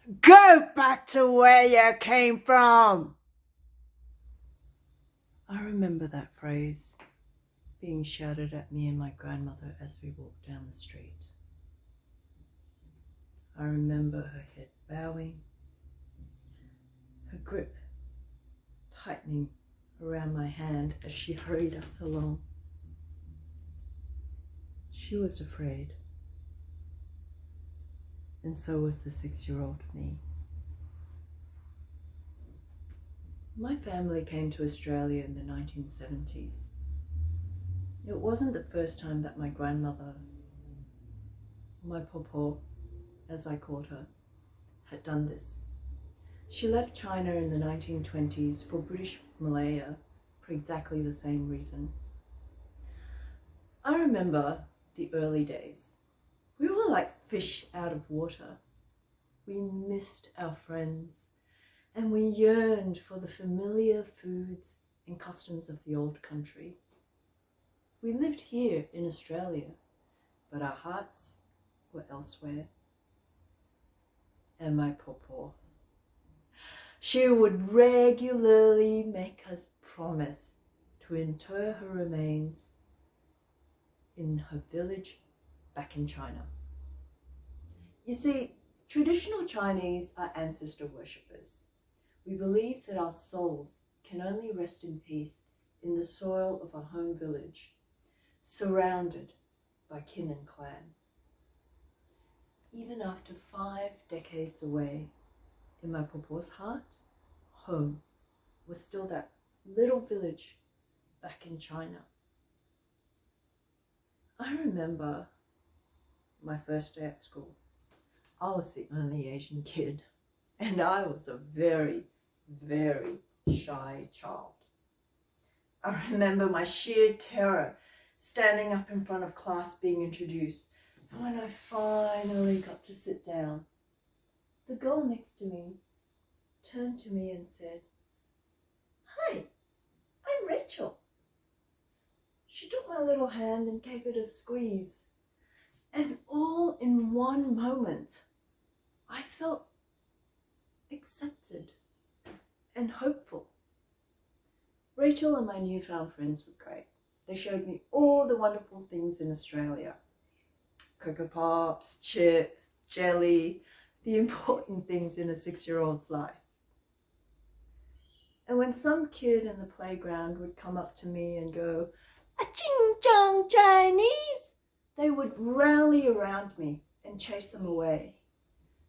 Go back to where you came from. I remember that phrase being shouted at me and my grandmother as we walked down the street. I remember her head bowing, her grip tightening around my hand as she hurried us along. She was afraid, and so was the 6-year-old me. My family came to Australia in the 1970s. It wasn't the first time that my grandmother, my popo, as I called her, had done this. She left China in the 1920s for British Malaya for exactly the same reason. I remember the early days. We were like fish out of water. We missed our friends, and we yearned for the familiar foods and customs of the old country. We lived here in Australia, but our hearts were elsewhere. And my popo, she would regularly make us promise to inter her remains in her village back in China. You see, traditional Chinese are ancestor worshippers. We believe that our souls can only rest in peace in the soil of our home village, surrounded by kin and clan. Even after 5 decades away, in my popo's heart, home was still that little village back in China. I remember my first day at school. I was the only Asian kid, and I was a very, very shy child. I remember my sheer terror standing up in front of class being introduced, and when I finally got to sit down, the girl next to me turned to me and said, "Hi, I'm Rachel." She took my little hand and gave it a squeeze, and all in one moment, I felt accepted and hopeful. Rachel and my newfound friends were great. They showed me all the wonderful things in Australia. Cocoa Pops, chips, jelly, the important things in a 6-year-old's life. And when some kid in the playground would come up to me and go, "A ching chong Chinese," they would rally around me and chase them away.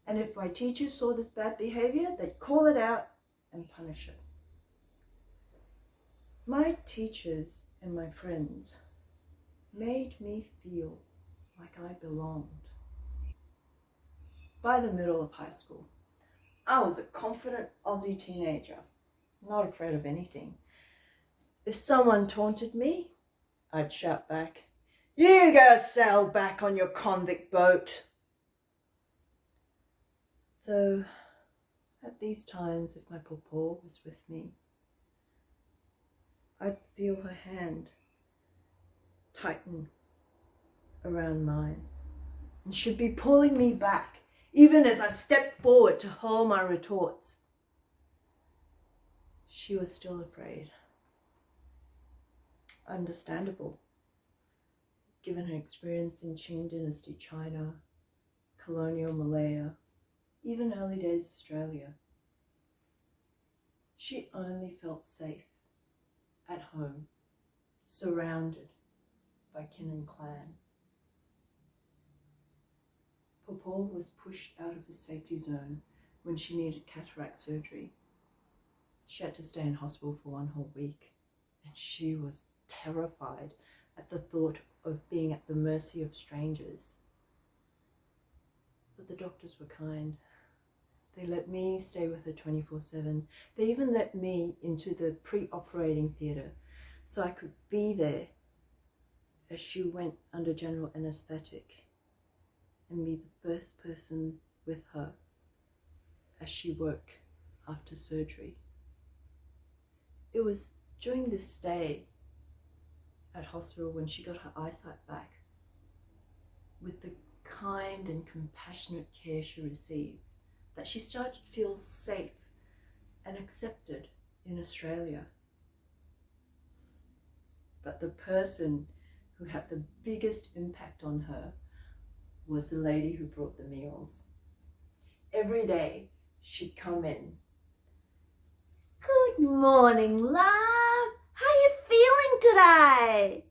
And if my teachers saw this bad behavior, they'd call it out and punish it. My teachers and my friends made me feel like I belonged. By the middle of high school, I was a confident Aussie teenager, not afraid of anything. If someone taunted me, I'd shout back, "You go sail back on your convict boat." Though at these times, if my popo was with me, I'd feel her hand tighten around mine, and she'd be pulling me back, even as I stepped forward to hurl my retorts. She was still afraid. Understandable, given her experience in Qing Dynasty China, colonial Malaya, even early days Australia. She only felt safe at home, surrounded by kin and clan. Popo was pushed out of her safety zone when she needed cataract surgery. She had to stay in hospital for 1 whole week, and she was terrified at the thought of being at the mercy of strangers. But the doctors were kind. They let me stay with her 24/7. They even let me into the pre-operating theatre so I could be there as she went under general anesthetic and be the first person with her as she woke after surgery. It was during this stay at hospital when she got her eyesight back, with the kind and compassionate care she received, that she started to feel safe and accepted in Australia. But the person who had the biggest impact on her was the lady who brought the meals. Every day she'd come in. "Good morning, love. How you feeling today?"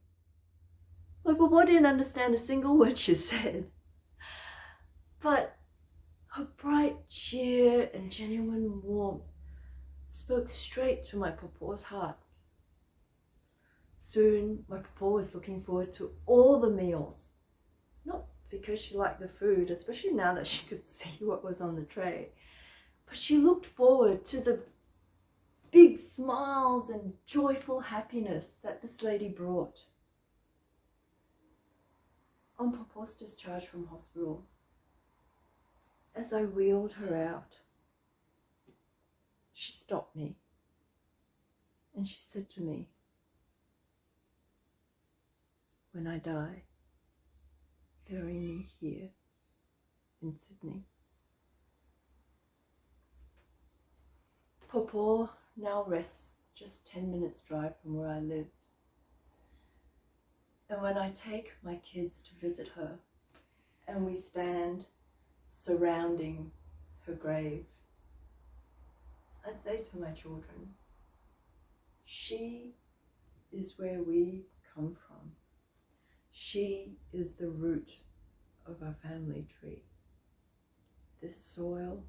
My papa didn't understand a single word she said. But her bright cheer and genuine warmth spoke straight to my papa's heart. Soon, my papa was looking forward to all the meals. Not because she liked the food, especially now that she could see what was on the tray, but she looked forward to the big smiles and joyful happiness that this lady brought. On papa's discharge from hospital, as I wheeled her out, she stopped me and she said to me, "When I die, bury me here in Sydney." Papa now rests just 10 minutes drive from where I live. And when I take my kids to visit her and we stand surrounding her grave, I say to my children, she is where we come from. She is the root of our family tree. This soil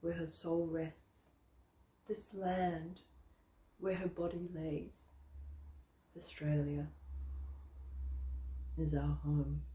where her soul rests, this land where her body lays, Australia is our home.